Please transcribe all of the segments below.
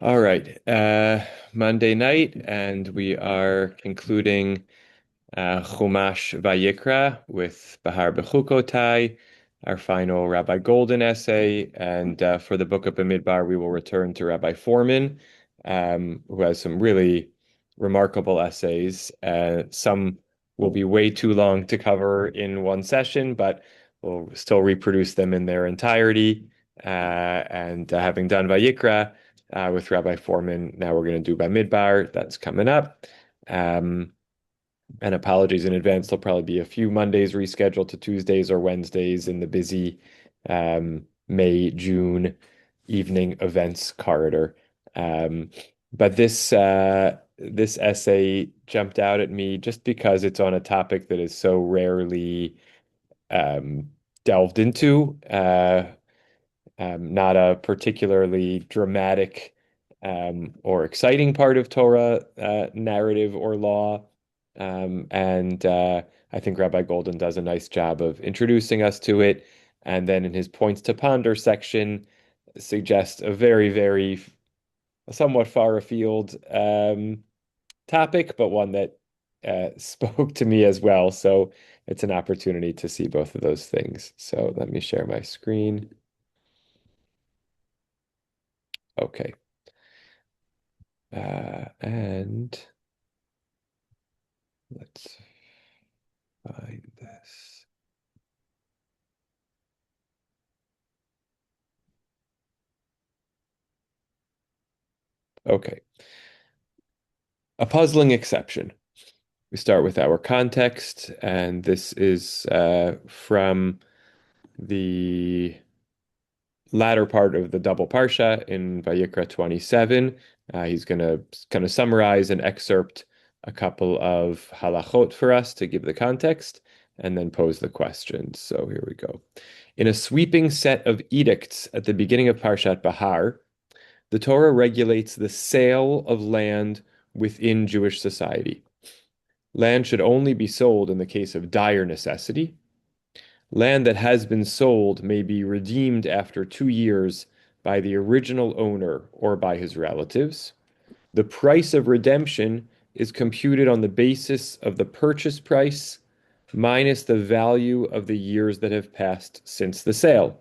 All right. Monday night, and we are concluding Chumash Vayikra with Behar-Bechukotai, our final Rabbi Golden essay. And for the book of Bamidbar, we will return to Rabbi Foreman, who has some really remarkable essays. Some will be way too long to cover in one session, but we'll still reproduce them in their entirety. And having done Vayikra with Rabbi Foreman, now we're going to do Bamidbar. That's coming up. Um, and apologies in advance. There'll probably be a few Mondays rescheduled to Tuesdays or Wednesdays in the busy May, June evening events corridor. Um, but this essay jumped out at me just because it's on a topic that is so rarely um, delved into. Not a particularly dramatic or exciting part of Torah narrative or law. And I think Rabbi Golden does a nice job of introducing us to it. And then in his points to ponder section, suggests a very somewhat far afield topic, but one that spoke to me as well. So it's an opportunity to see both of those things. So let me share my screen. Okay. And let's find this. Okay. A puzzling exception. We start with our context, and this is from the latter part of the double Parsha in Vayikra 27. He's going to kind of summarize and excerpt a couple of halachot for us to give the context and then pose the questions. So here we go. In a sweeping set of edicts at the beginning of Parshat Bahar, the Torah regulates the sale of land within Jewish society. Land should only be sold in the case of dire necessity. Land that has been sold may be redeemed after 2 years by the original owner or by his relatives. The price of redemption is computed on the basis of the purchase price minus the value of the years that have passed since the sale.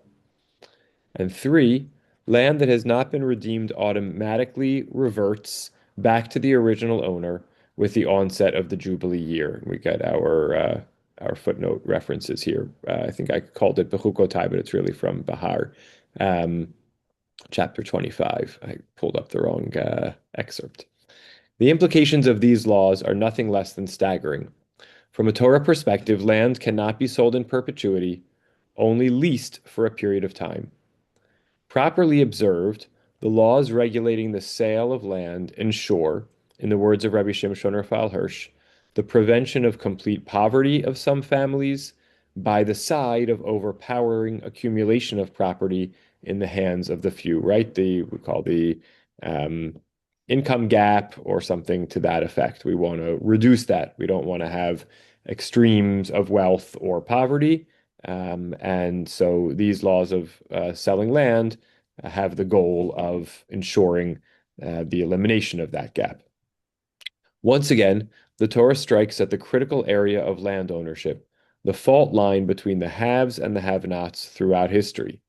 And three, land that has not been redeemed automatically reverts back to the original owner with the onset of the Jubilee year. We got our footnote references here. I think I called it Bechukotai, but it's really from Bahar, um, chapter 25. I pulled up the wrong excerpt. The implications of these laws are nothing less than staggering. From a Torah perspective, land cannot be sold in perpetuity, only leased for a period of time. Properly observed, the laws regulating the sale of land ensure, in the words of Rabbi Shimshon Raphael Hirsch, the prevention of complete poverty of some families by the side of overpowering accumulation of property in the hands of the few, right? We call the um, income gap or something to that effect. We want to reduce that. We don't want to have extremes of wealth or poverty. And so these laws of selling land have the goal of ensuring the elimination of that gap. Once again, the Torah strikes at the critical area of land ownership, the fault line between the haves and the have-nots throughout history.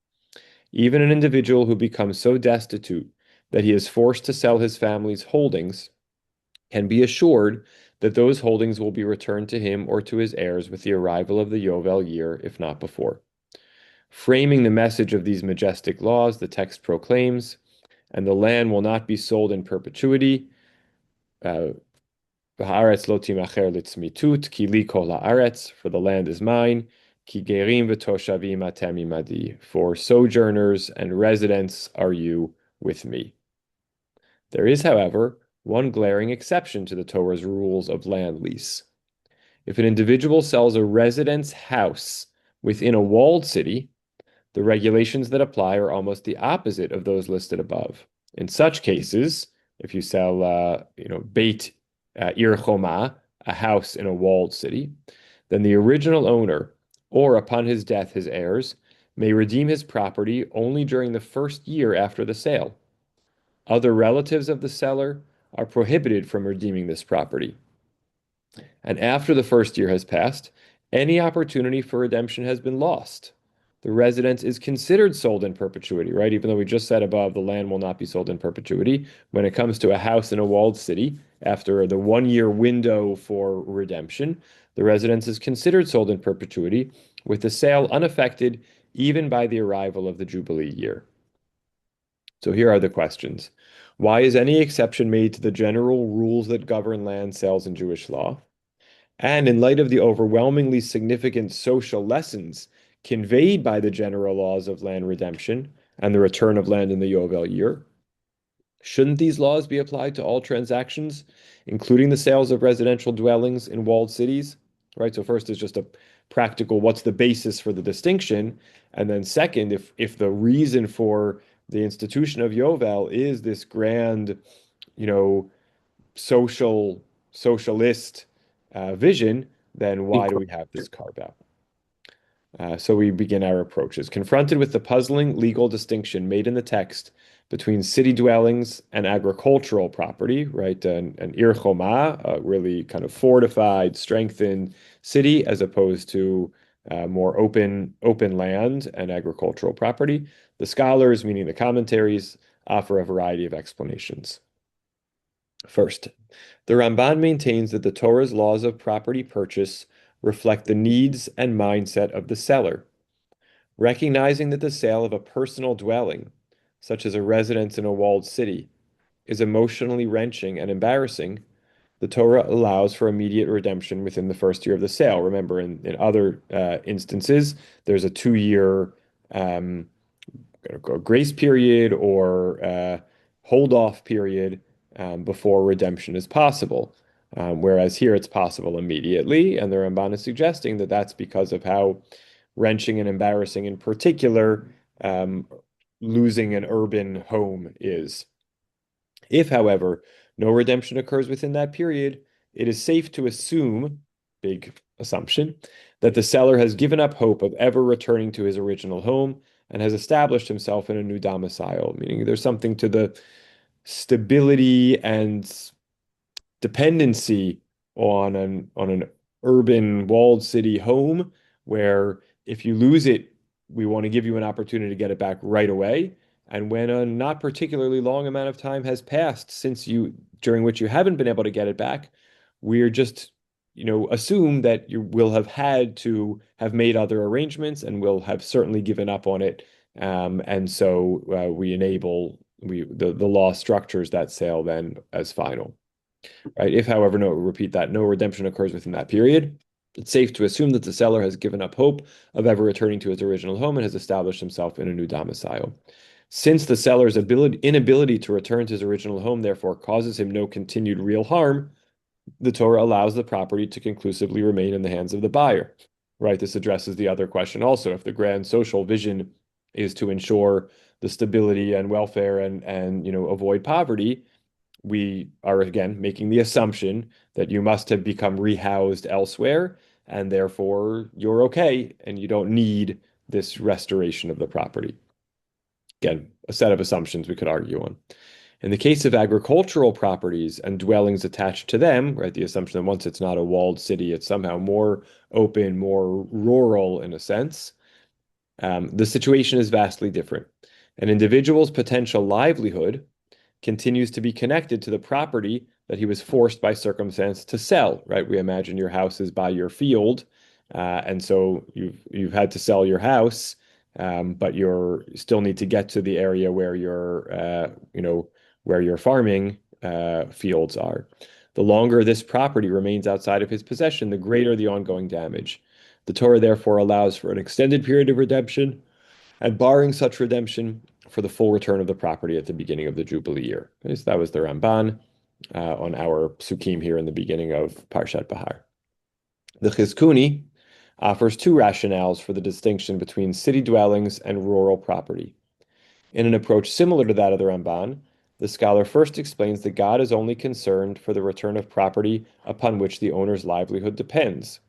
Even an individual who becomes so destitute that he is forced to sell his family's holdings can be assured that those holdings will be returned to him or to his heirs with the arrival of the Yovel year, if not before. Framing the message of these majestic laws, the text proclaims, and the land will not be sold in perpetuity. Haaretz lo timacher litzmitut, ki li kol haaretz, for the land is mine, ki gerim v'toshavim atem imadi, for sojourners and residents are you with me. There is, however, one glaring exception to the Torah's rules of land lease. If an individual sells a residence house within a walled city, the regulations that apply are almost the opposite of those listed above. In such cases, if you sell, Beit Ir Choma, a house in a walled city, then the original owner, or upon his death, his heirs, may redeem his property only during the first year after the sale. Other relatives of the seller are prohibited from redeeming this property. And after the first year has passed, any opportunity for redemption has been lost. The residence is considered sold in perpetuity, right? Even though we just said above the land will not be sold in perpetuity, when it comes to a house in a walled city, after the 1 year window for redemption, the residence is considered sold in perpetuity, with the sale unaffected even by the arrival of the Jubilee year. So here are the questions. Why is any exception made to the general rules that govern land sales in Jewish law? And in light of the overwhelmingly significant social lessons conveyed by the general laws of land redemption and the return of land in the Yovel year, shouldn't these laws be applied to all transactions, including the sales of residential dwellings in walled cities? Right. So first is just a practical, what's the basis for the distinction? And then second, if the reason for the institution of Yovel is this grand, you know, social socialist vision, then why do we have this carve out? So we begin our approaches. Confronted with the puzzling legal distinction made in the text between city dwellings and agricultural property, right? An Ir Choma, a really kind of fortified, strengthened city, as opposed to more open land and agricultural property. The scholars, meaning the commentaries, offer a variety of explanations. First, the Ramban maintains that the Torah's laws of property purchase reflect the needs and mindset of the seller. Recognizing that the sale of a personal dwelling, such as a residence in a walled city, is emotionally wrenching and embarrassing, the Torah allows for immediate redemption within the first year of the sale. Remember, in other instances, there's a 2 year grace period or hold off period before redemption is possible. Whereas here it's possible immediately, and the Ramban is suggesting that that's because of how wrenching and embarrassing, in particular, um, losing an urban home is. If, however, no redemption occurs within that period, it is safe to assume, big assumption, that the seller has given up hope of ever returning to his original home and has established himself in a new domicile, meaning there's something to the stability and dependency on an urban walled city home where if you lose it, we want to give you an opportunity to get it back right away. And when a not particularly long amount of time has passed since you during which you haven't been able to get it back, we're just, assume that you will have had to have made other arrangements and will have certainly given up on it. And so we enable the law structures that sale then as final. Right? If, however, repeat that, no redemption occurs within that period, it's safe to assume that the seller has given up hope of ever returning to his original home and has established himself in a new domicile. Since the seller's inability to return to his original home therefore causes him no continued real harm, the Torah allows the property to conclusively remain in the hands of the buyer. Right? This addresses the other question also. If the grand social vision is to ensure the stability and welfare and avoid poverty, we are again making the assumption that you must have become rehoused elsewhere, and therefore you're okay, and you don't need this restoration of the property. Again, a set of assumptions we could argue on. In the case of agricultural properties and dwellings attached to them, right, the assumption that once it's not a walled city, it's somehow more open, more rural in a sense, the situation is vastly different. An individual's potential livelihood continues to be connected to the property that he was forced by circumstance to sell, right? We imagine your house is by your field, and so you've had to sell your house, but you're still need to get to the area where your farming fields are. The longer this property remains outside of his possession, the greater the ongoing damage. The Torah therefore allows for an extended period of redemption and barring such redemption for the full return of the property at the beginning of the Jubilee year. Okay, so that was the Ramban on our psukim here in the beginning of Parshat Behar. The Chizkuni offers two rationales for the distinction between city dwellings and rural property. In an approach similar to that of the Ramban, the scholar first explains that God is only concerned for the return of property upon which the owner's livelihood depends.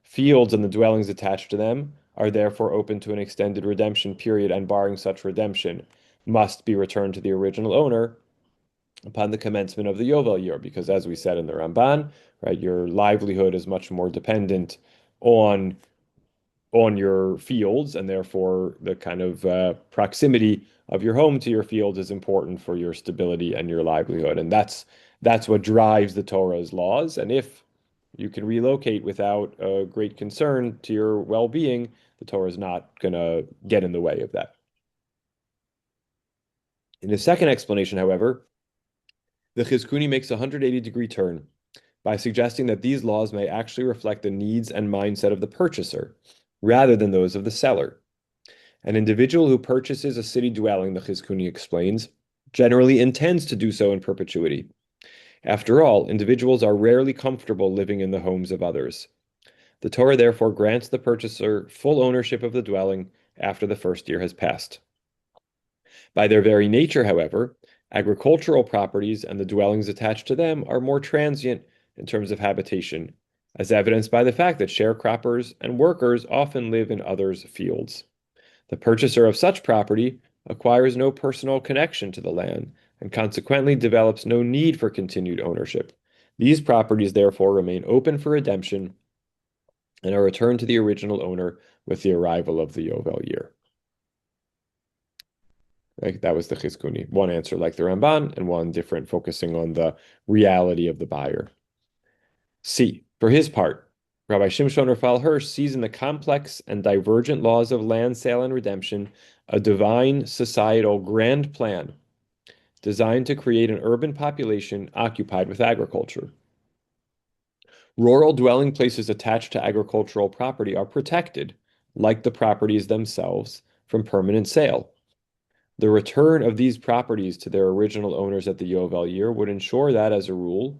Fields and the dwellings attached to them are therefore open to an extended redemption period, and barring such redemption, must be returned to the original owner upon the commencement of the Yovel year, because as we said in the Ramban, right, your livelihood is much more dependent on your fields, and therefore the kind of proximity of your home to your fields is important for your stability and your livelihood, and that's what drives the Torah's laws. And if you can relocate without a great concern to your well-being, the Torah is not going to get in the way of that. In his second explanation, however, the Chizkuni makes a 180-degree turn by suggesting that these laws may actually reflect the needs and mindset of the purchaser rather than those of the seller. An individual who purchases a city dwelling, the Chizkuni explains, generally intends to do so in perpetuity. After all, individuals are rarely comfortable living in the homes of others. The Torah therefore grants the purchaser full ownership of the dwelling after the first year has passed. By their very nature, however, agricultural properties and the dwellings attached to them are more transient in terms of habitation, as evidenced by the fact that sharecroppers and workers often live in others' fields. The purchaser of such property acquires no personal connection to the land and consequently develops no need for continued ownership. These properties therefore remain open for redemption and are returned to the original owner with the arrival of the Yovel year. Like, that was the Chizkuni. One answer like the Ramban, and one different, focusing on the reality of the buyer. C. For his part, Rabbi Shimshon Raphael Hirsch sees in the complex and divergent laws of land sale and redemption a divine societal grand plan designed to create an urban population occupied with agriculture. Rural dwelling places attached to agricultural property are protected, like the properties themselves, from permanent sale. The return of these properties to their original owners at the Yovel year would ensure that, as a rule,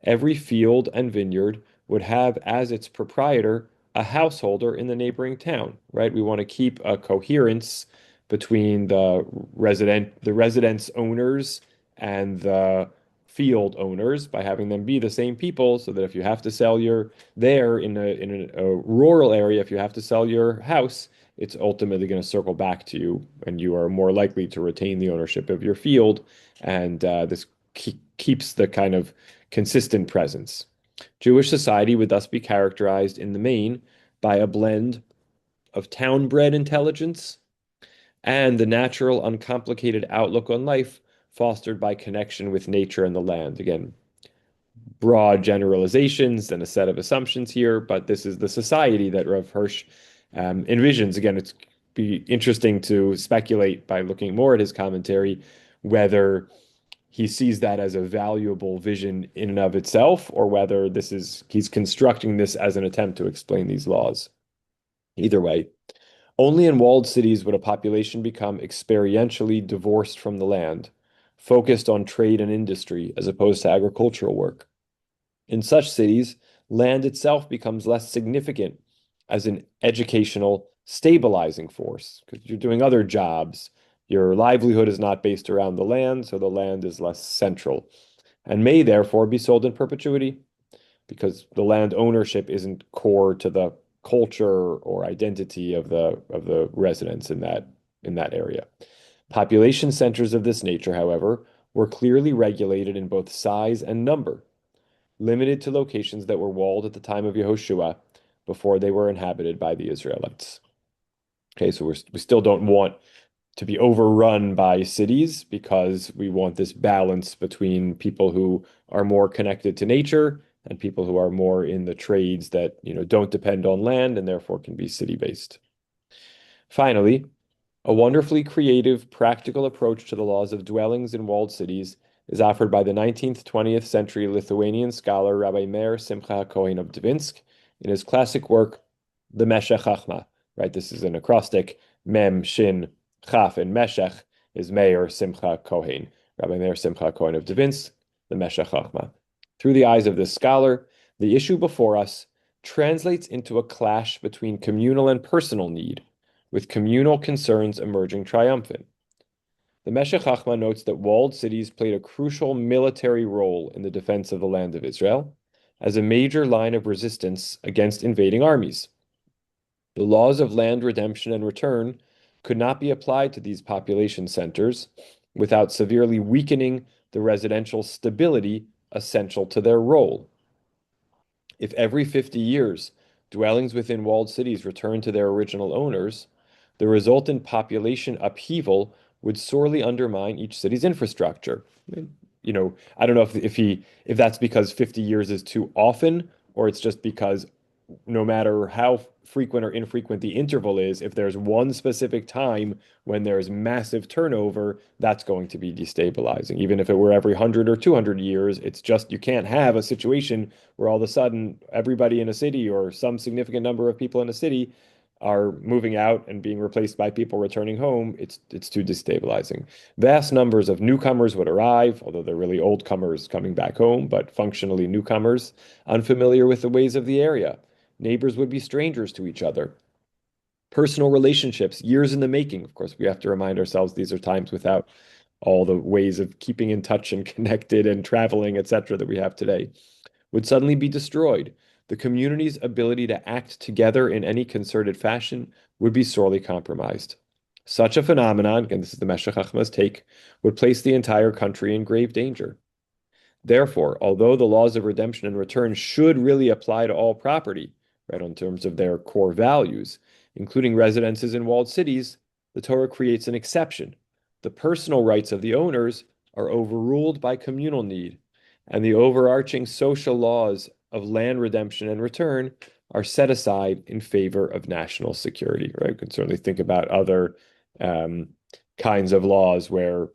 every field and vineyard would have as its proprietor a householder in the neighboring town, right? We want to keep a coherence between the residence owners and the field owners by having them be the same people, so that if you have to sell your there in a rural area, if you have to sell your house, it's ultimately going to circle back to you, and you are more likely to retain the ownership of your field. And this keeps the kind of consistent presence. Jewish society would thus be characterized in the main by a blend of town-bred intelligence and the natural, uncomplicated outlook on life fostered by connection with nature and the land. Again, broad generalizations and a set of assumptions here, but this is the society that Rav Hirsch envisions. Again, it's be interesting to speculate by looking more at his commentary whether he sees that as a valuable vision in and of itself, or whether he's constructing this as an attempt to explain these laws. Either way, only in walled cities would a population become experientially divorced from the land, focused on trade and industry as opposed to agricultural work. In such cities, land itself becomes less significant as an educational stabilizing force because you're doing other jobs. Your livelihood is not based around the land, so the land is less central and may therefore be sold in perpetuity because the land ownership isn't core to the culture or identity of the residents in that area. Population centers of this nature, however, were clearly regulated in both size and number, limited to locations that were walled at the time of Yehoshua before they were inhabited by the Israelites. Okay, so we still don't want to be overrun by cities because we want this balance between people who are more connected to nature and people who are more in the trades that, don't depend on land and therefore can be city-based. Finally, a wonderfully creative, practical approach to the laws of dwellings in walled cities is offered by the 19th, 20th century Lithuanian scholar Rabbi Meir Simcha Cohen of Dvinsk in his classic work, The Meshech Chachma. Right, this is an acrostic. Mem, Shin, Chaf, and Meshech is Meir Simcha Cohen. Rabbi Meir Simcha Cohen of Dvinsk, The Meshech Chachma. Through the eyes of this scholar, the issue before us translates into a clash between communal and personal need, with communal concerns emerging triumphant. The Meshech Chachma notes that walled cities played a crucial military role in the defense of the land of Israel as a major line of resistance against invading armies. The laws of land redemption and return could not be applied to these population centers without severely weakening the residential stability essential to their role. If every 50 years dwellings within walled cities return to their original owners, the resultant population upheaval would sorely undermine each city's infrastructure. I don't know if that's because 50 years is too often, or it's just because no matter how frequent or infrequent the interval is, if there's one specific time when there's massive turnover, that's going to be destabilizing. Even if it were every 100 or 200 years, it's just you can't have a situation where all of a sudden everybody in a city or some significant number of people in a city are moving out and being replaced by people returning home. It's too destabilizing. Vast numbers of newcomers would arrive, although they're really old comers coming back home, but functionally newcomers, unfamiliar with the ways of the area. Neighbors would be strangers to each other. Personal relationships, years in the making. Of course, we have to remind ourselves these are times without all the ways of keeping in touch and connected and traveling, etc., that we have today, would suddenly be destroyed. The community's ability to act together in any concerted fashion would be sorely compromised. Such a phenomenon, and this is the Meshech Chochmah's take, would place the entire country in grave danger. Therefore, although the laws of redemption and return should really apply to all property, right, in terms of their core values, including residences in walled cities, the Torah creates an exception. The personal rights of the owners are overruled by communal need, and the overarching social laws of land redemption and return are set aside in favor of national security, right? We can certainly think about other um, kinds of laws where,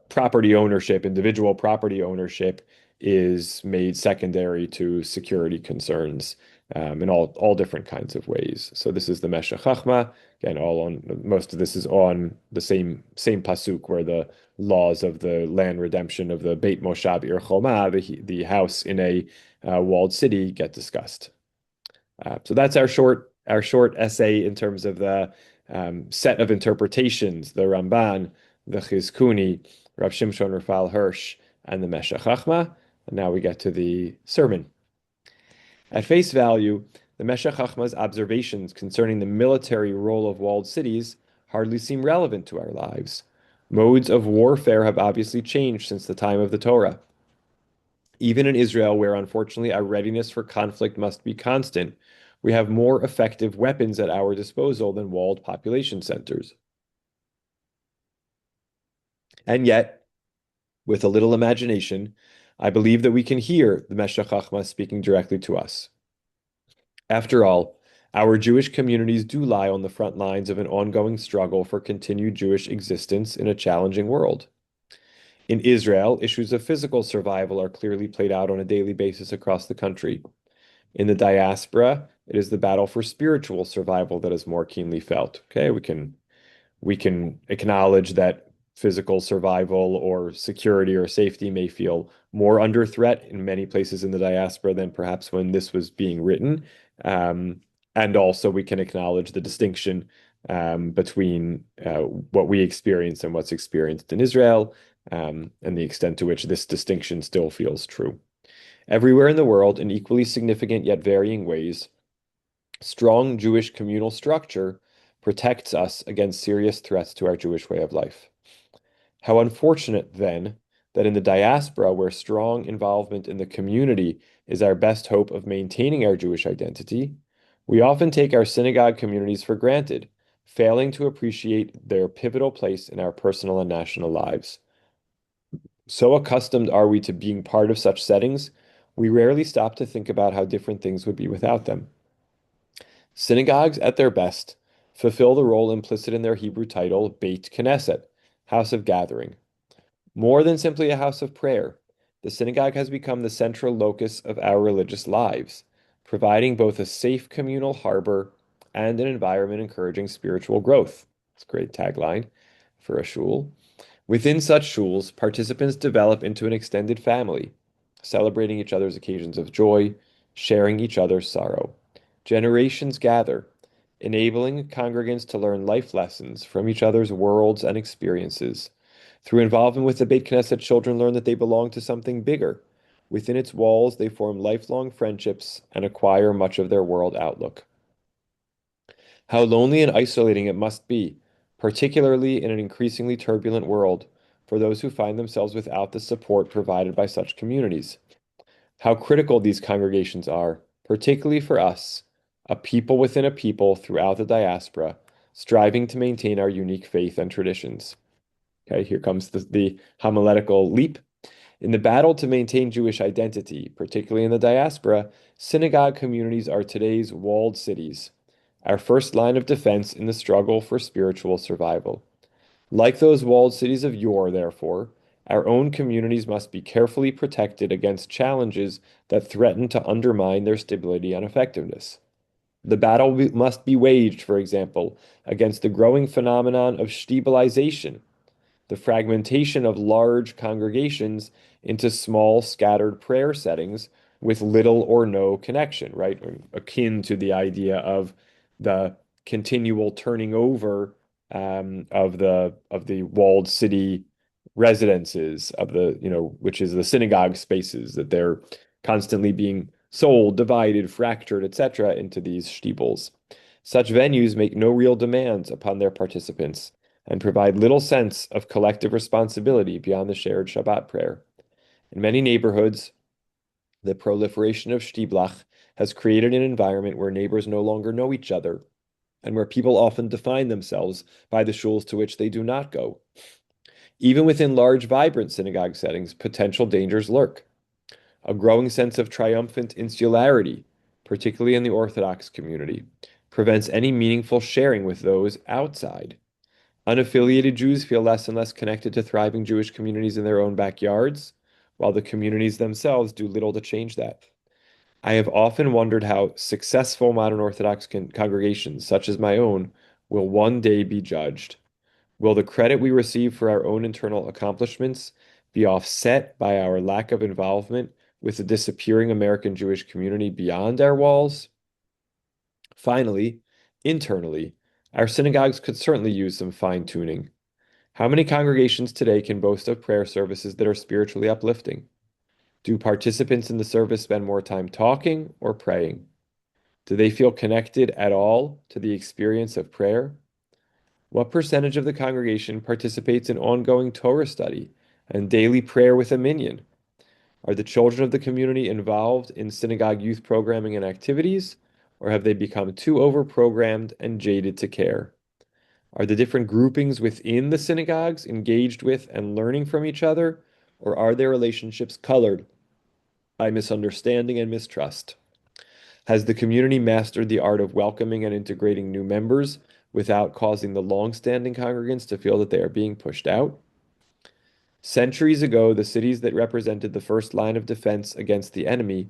property ownership, individual property ownership is made secondary to security concerns in all different kinds of ways. So this is the Meshech Chochmah. Again, all on most of this is on the same pasuk where the laws of the land redemption of the Beit Moshav Ir Choma, the house in a walled city, get discussed. So that's our short essay in terms of the set of interpretations, the Ramban, the Chizkuni, Rav Shimshon Raphael Hirsch, and the Meshech Chochmah. And now we get to the sermon. At face value, the Meshech Chochmah's observations concerning the military role of walled cities hardly seem relevant to our lives. Modes of warfare have obviously changed since the time of the Torah. Even in Israel, where unfortunately our readiness for conflict must be constant, we have more effective weapons at our disposal than walled population centers. And yet, with a little imagination, I believe that we can hear the Meshech Chochmah speaking directly to us. After all, our Jewish communities do lie on the front lines of an ongoing struggle for continued Jewish existence in a challenging world. In Israel, issues of physical survival are clearly played out on a daily basis across the country. In the diaspora, it is the battle for spiritual survival that is more keenly felt. Okay, we can acknowledge that physical survival or security or safety may feel more under threat in many places in the diaspora than perhaps when this was being written. Um, and also, we can acknowledge the distinction between what we experience and what's experienced in Israel, and the extent to which this distinction still feels true. Everywhere in the world, in equally significant yet varying ways, strong Jewish communal structure protects us against serious threats to our Jewish way of life. How unfortunate, then, that in the diaspora, where strong involvement in the community is our best hope of maintaining our Jewish identity, we often take our synagogue communities for granted, failing to appreciate their pivotal place in our personal and national lives. So accustomed are we to being part of such settings, we rarely stop to think about how different things would be without them. Synagogues, at their best, fulfill the role implicit in their Hebrew title, Beit Knesset, house of gathering. More than simply a house of prayer, the synagogue has become the central locus of our religious lives, providing both a safe communal harbor and an environment encouraging spiritual growth. It's a great tagline for a shul. Within such shuls, participants develop into an extended family, celebrating each other's occasions of joy, sharing each other's sorrow. Generations gather, enabling congregants to learn life lessons from each other's worlds and experiences. Through involvement with the Beit Knesset, children learn that they belong to something bigger. Within its walls, they form lifelong friendships and acquire much of their world outlook. How lonely and isolating it must be, particularly in an increasingly turbulent world, for those who find themselves without the support provided by such communities. How critical these congregations are, particularly for us, a people within a people throughout the diaspora, striving to maintain our unique faith and traditions. Okay, here comes the homiletical leap. In the battle to maintain Jewish identity, particularly in the diaspora, synagogue communities are today's walled cities, our first line of defense in the struggle for spiritual survival. Like those walled cities of yore, therefore, our own communities must be carefully protected against challenges that threaten to undermine their stability and effectiveness. The battle must be waged, for example, against the growing phenomenon of stabilization, the fragmentation of large congregations into small, scattered prayer settings with little or no connection, right? Akin to the idea of the continual turning over of the walled city residences of the, which is the synagogue spaces that they're constantly being sold, divided, fractured, etc., into these stiebels. Such venues make no real demands upon their participants and provide little sense of collective responsibility beyond the shared Shabbat prayer. In many neighborhoods, the proliferation of Stiblach has created an environment where neighbors no longer know each other and where people often define themselves by the shuls to which they do not go. Even within large, vibrant synagogue settings, potential dangers lurk. A growing sense of triumphant insularity, particularly in the Orthodox community, prevents any meaningful sharing with those outside. Unaffiliated Jews feel less and less connected to thriving Jewish communities in their own backyards, while the communities themselves do little to change that. I have often wondered how successful modern Orthodox congregations, such as my own, will one day be judged. Will the credit we receive for our own internal accomplishments be offset by our lack of involvement with the disappearing American Jewish community beyond our walls? Finally, internally, our synagogues could certainly use some fine-tuning. How many congregations today can boast of prayer services that are spiritually uplifting? Do participants in the service spend more time talking or praying? Do they feel connected at all to the experience of prayer? What percentage of the congregation participates in ongoing Torah study and daily prayer with a minyan? Are the children of the community involved in synagogue youth programming and activities, or have they become too overprogrammed and jaded to care? Are the different groupings within the synagogues engaged with and learning from each other, or are their relationships colored by misunderstanding and mistrust? Has the community mastered the art of welcoming and integrating new members without causing the long-standing congregants to feel that they are being pushed out? Centuries ago, the cities that represented the first line of defense against the enemy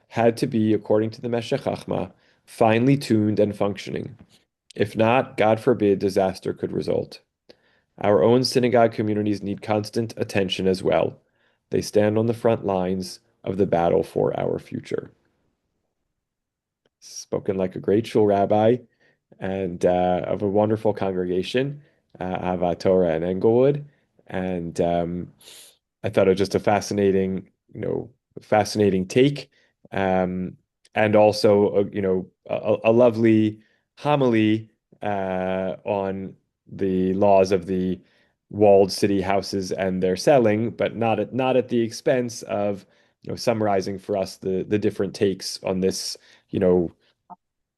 had to be, according to the Meshech Chochmah, finely tuned and functioning. If not, God forbid, disaster could result. Our own synagogue communities need constant attention as well. They stand on the front lines of the battle for our future. Spoken like a great shul rabbi and of a wonderful congregation, Ava Torah in Englewood. And I thought it was just a fascinating take. Um, and also, a lovely homily on the laws of the walled city houses and their selling, but not at the expense of, summarizing for us the different takes on this, you know,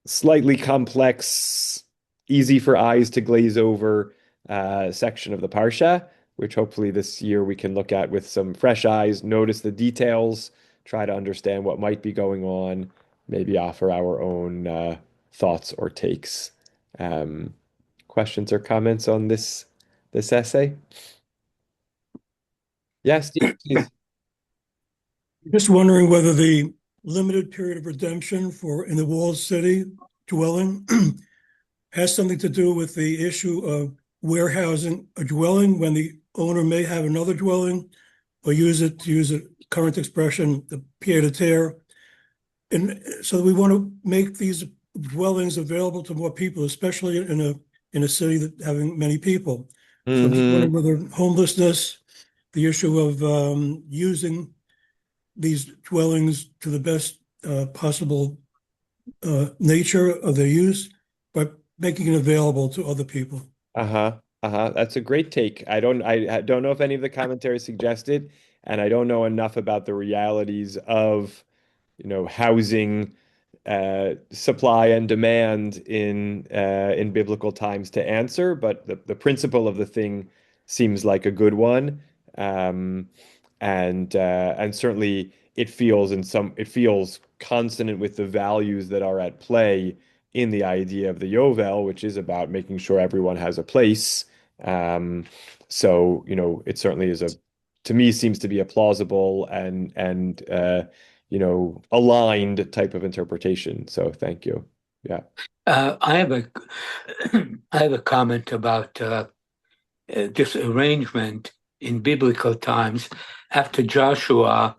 slightly complex, easy for eyes to glaze over section of the Parsha, which hopefully this year we can look at with some fresh eyes, notice the details, try to understand what might be going on, maybe offer our own thoughts or takes. Um, Questions or comments on this essay? Yes, Steve, please. Just wondering whether the limited period of redemption for in the walled city dwelling has something to do with the issue of warehousing a dwelling when the owner may have another dwelling, or to use a current expression, the pied a terre. And so we want to make these dwellings available to more people, especially in a city that having many people. So I'm just wondering Hmm. whether homelessness, the issue of using these dwellings to the best possible nature of their use, but making it available to other people. Uh-huh. Uh-huh. That's a great take. I don't know if any of the commentary suggested, and I don't know enough about the realities of, housing supply and demand in biblical times to answer, but the principle of the thing seems like a good one. Um, and certainly it feels consonant with the values that are at play in the idea of the Yovel, which is about making sure everyone has a place. Um, so, it certainly is to me, seems to be a plausible and aligned type of interpretation. So thank you. Yeah. I have a I have a comment about this arrangement in biblical times after Joshua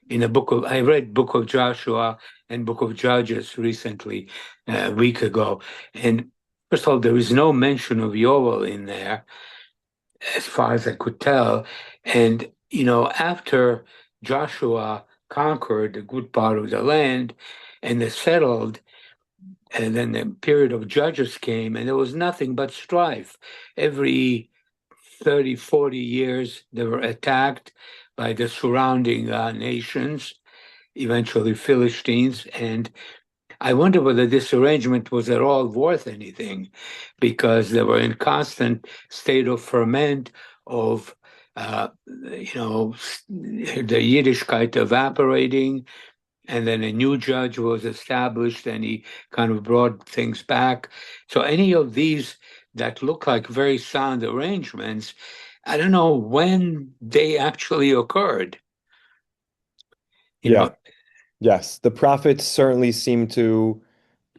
in the book of I read Book of Joshua and Book of Judges recently, a week ago. And first of all, there is no mention of Yoel in there, as far as I could tell. And after Joshua conquered a good part of the land and they settled, and then the period of judges came, and there was nothing but strife. Every 30, 40 years, they were attacked by the surrounding nations, eventually Philistines. And I wonder whether this arrangement was at all worth anything, because they were in constant state of ferment, of the Yiddishkeit evaporating, and then a new judge was established and he kind of brought things back. So any of these that look like very sound arrangements, I don't know when they actually occurred. You Yeah. know, Yes. The prophets certainly seem to,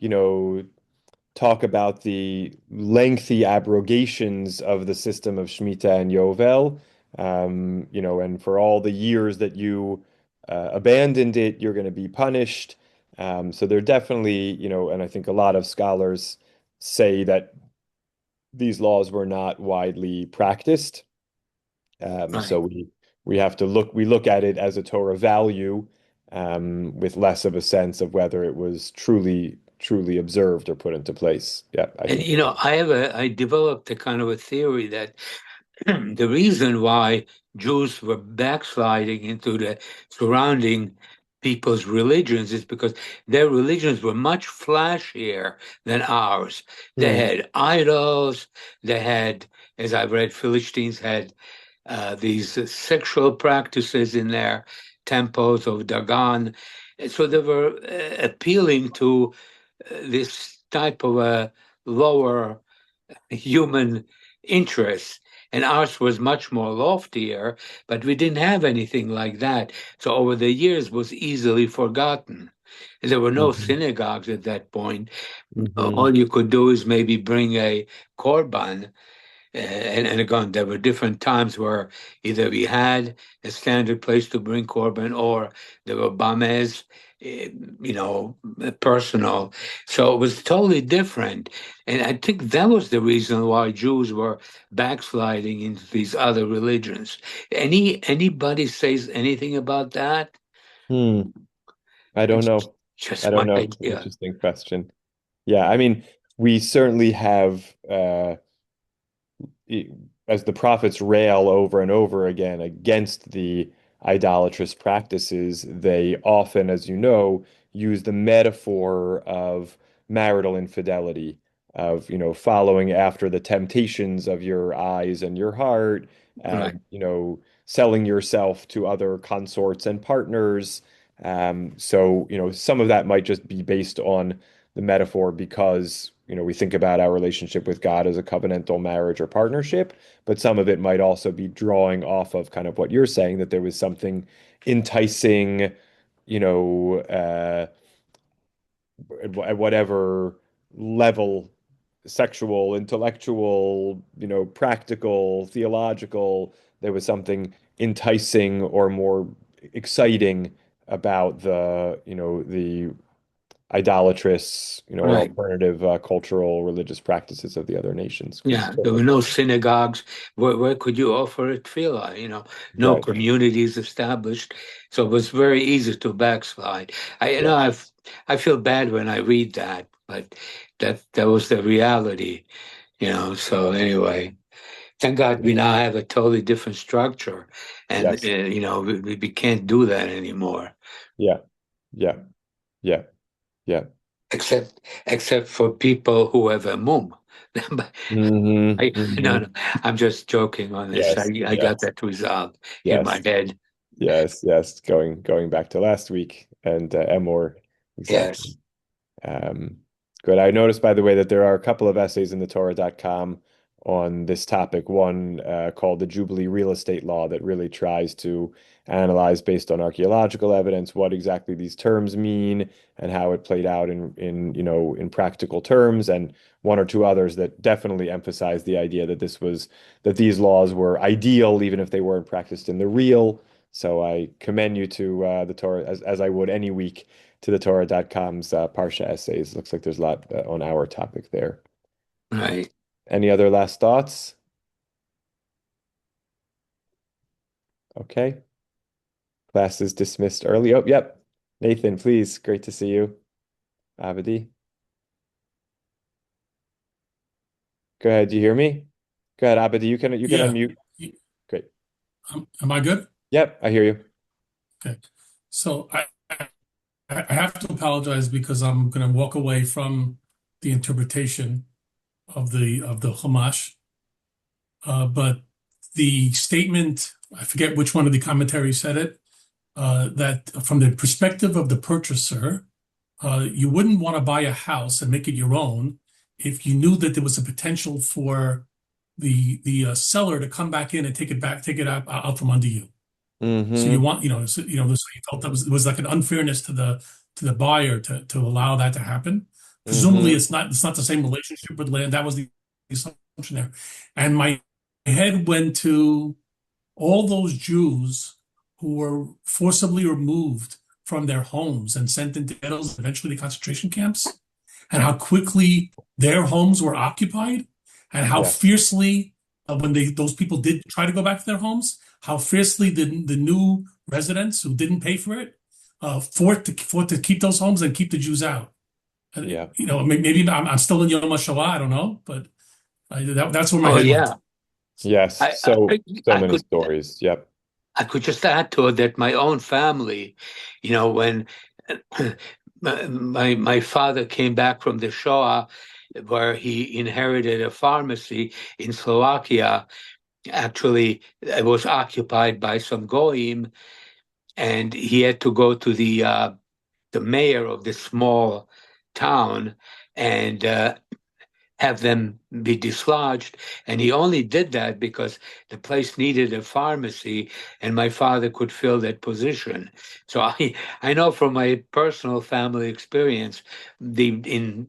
you know, talk about the lengthy abrogations of the system of Shemitah and Yovel. And for all the years that you abandoned it, you're going to be punished. So they're definitely, and I think a lot of scholars say that these laws were not widely practiced. So right. we have to we look at it as a Torah value, with less of a sense of whether it was truly observed or put into place. Yeah, I And think. I developed a kind of a theory that the reason why Jews were backsliding into the surrounding people's religions is because their religions were much flashier than ours. They Hmm. had idols, they had, as I've read, Philistines had these sexual practices in their temples of Dagon. And so they were appealing to this type of a lower human interest. And ours was much more loftier, but we didn't have anything like that. So over the years was easily forgotten. And there were no Hmm. synagogues at that point. Hmm. All you could do is maybe bring a korban, and again, there were different times where either we had a standard place to bring korban, or there were bames, personal. So it was totally different. And I think that was the reason why Jews were backsliding into these other religions. Anybody says anything about that? Hmm. I don't It's know. I just don't my know. It's an idea. interesting question. Yeah, I mean, we certainly have e- as the prophets rail over and over again against the idolatrous practices, they often, as you know, use the metaphor of marital infidelity, of, following after the temptations of your eyes and your heart, Right, and, selling yourself to other consorts and partners. So, some of that might just be based on the metaphor because, we think about our relationship with God as a covenantal marriage or partnership, but some of it might also be drawing off of kind of what you're saying, that there was something enticing, you know, at whatever level, sexual, intellectual, practical, theological, there was something enticing or more exciting about the idolatrous, or right. alternative cultural religious practices of the other nations. Yeah, there were no synagogues. Where could you offer a tefillah? No Right. communities established, so it was very easy to backslide. I, you know, Yeah. I've I feel bad when I read that. but that was the reality, So anyway, thank God we now have a totally different structure, and Yes. we can't do that anymore, Yeah. Yeah. Yeah. Yeah. except for people who have a mum. But Hmm. no, Hmm. no, I'm just joking on this. Yes. I got Yes. that resolved in my Yes. head. Yes. Yes. Going back to last week and more exactly. Yes, Um, Good. I noticed, by the way, that there are a couple of essays in the Torah.com on this topic. One called The Jubilee Real Estate Law that really tries to analyze, based on archaeological evidence, what exactly these terms mean and how it played out in practical terms, and one or two others that definitely emphasize the idea that these laws were ideal, even if they weren't practiced in the real. So I commend you to the Torah as I would any week to the Torah.com's Parsha essays. Looks like there's a lot on our topic there. right. Any other last thoughts? Okay. Class is dismissed early. Oh, yep. Nathan, please. Great to see you. Abadi. Go ahead. Do you hear me? Go ahead, Abadi. You can Yeah. unmute. Great. Am I good? Yep, I hear you. Okay. So I have to apologize because I'm going to walk away from the interpretation of the Chumash. But the statement, I forget which one of the commentaries said it, that from the perspective of the purchaser, you wouldn't want to buy a house and make it your own if you knew that there was a potential for the seller to come back in and take it out from under you. So you Mm-hmm. want, so you felt that was like an unfairness to the buyer to allow that to happen. Presumably, Mm-hmm. it's not the same relationship with land. That was the assumption there, and my head went to all those Jews who were forcibly removed from their homes and sent into ghettos, eventually concentration camps, and how quickly their homes were occupied, and how Yeah. fiercely, when those people did try to go back to their homes, how fiercely the new residents who didn't pay for it fought to keep those homes and keep the Jews out. Yeah. Maybe I'm still in Yom HaShoah, I don't know, but that's where my Oh head went. yeah. Yes. I So I, so I many could stories. Yep. I could just add to it that my own family, when my father came back from the Shoah, where he inherited a pharmacy in Slovakia. Actually, it was occupied by some goyim, and he had to go to the mayor of this small town and have them be dislodged. And he only did that because the place needed a pharmacy and my father could fill that position. So I know from my personal family experience, in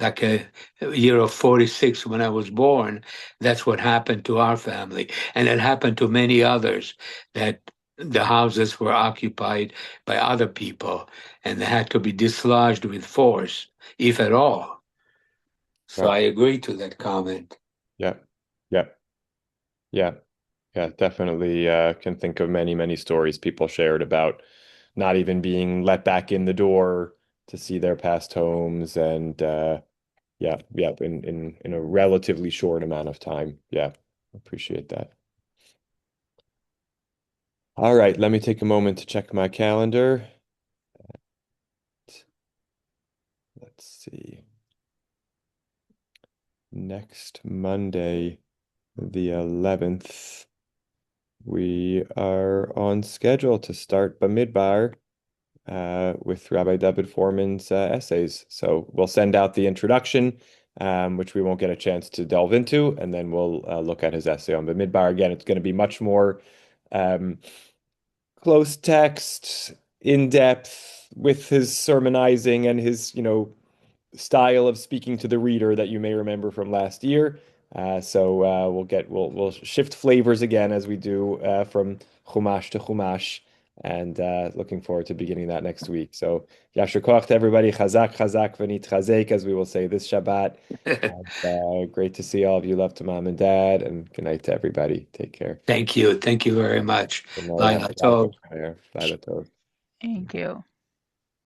like a year of 46 when I was born, that's what happened to our family. And it happened to many others, that the houses were occupied by other people and they had to be dislodged with force, if at all. So Right. I agree to that comment. Yep. Yep. Yeah. Yeah, definitely can think of many, many stories people shared about not even being let back in the door to see their past homes and yeah, yeah, in a relatively short amount of time. Yeah, appreciate that. All right, let me take a moment to check my calendar. Let's see. Next Monday, the 11th, we are on schedule to start Bamidbar with Rabbi David Foreman's essays. So we'll send out the introduction, which we won't get a chance to delve into, and then we'll look at his essay on Bamidbar. Again, it's going to be much more um, close text, in depth, with his sermonizing and his, style of speaking to the reader that you may remember from last year. So we'll shift flavors again as we do from Chumash to Chumash, and looking forward to beginning that next week. So Yasher Koach to everybody, Chazak Chazak V'nit Chazek, as we will say this Shabbat. And, great to see all of you. Love to mom and dad, and good night to everybody. Take care. Thank you. Thank you very much. Good night. Laila Tov. Laila Tov. Thank you.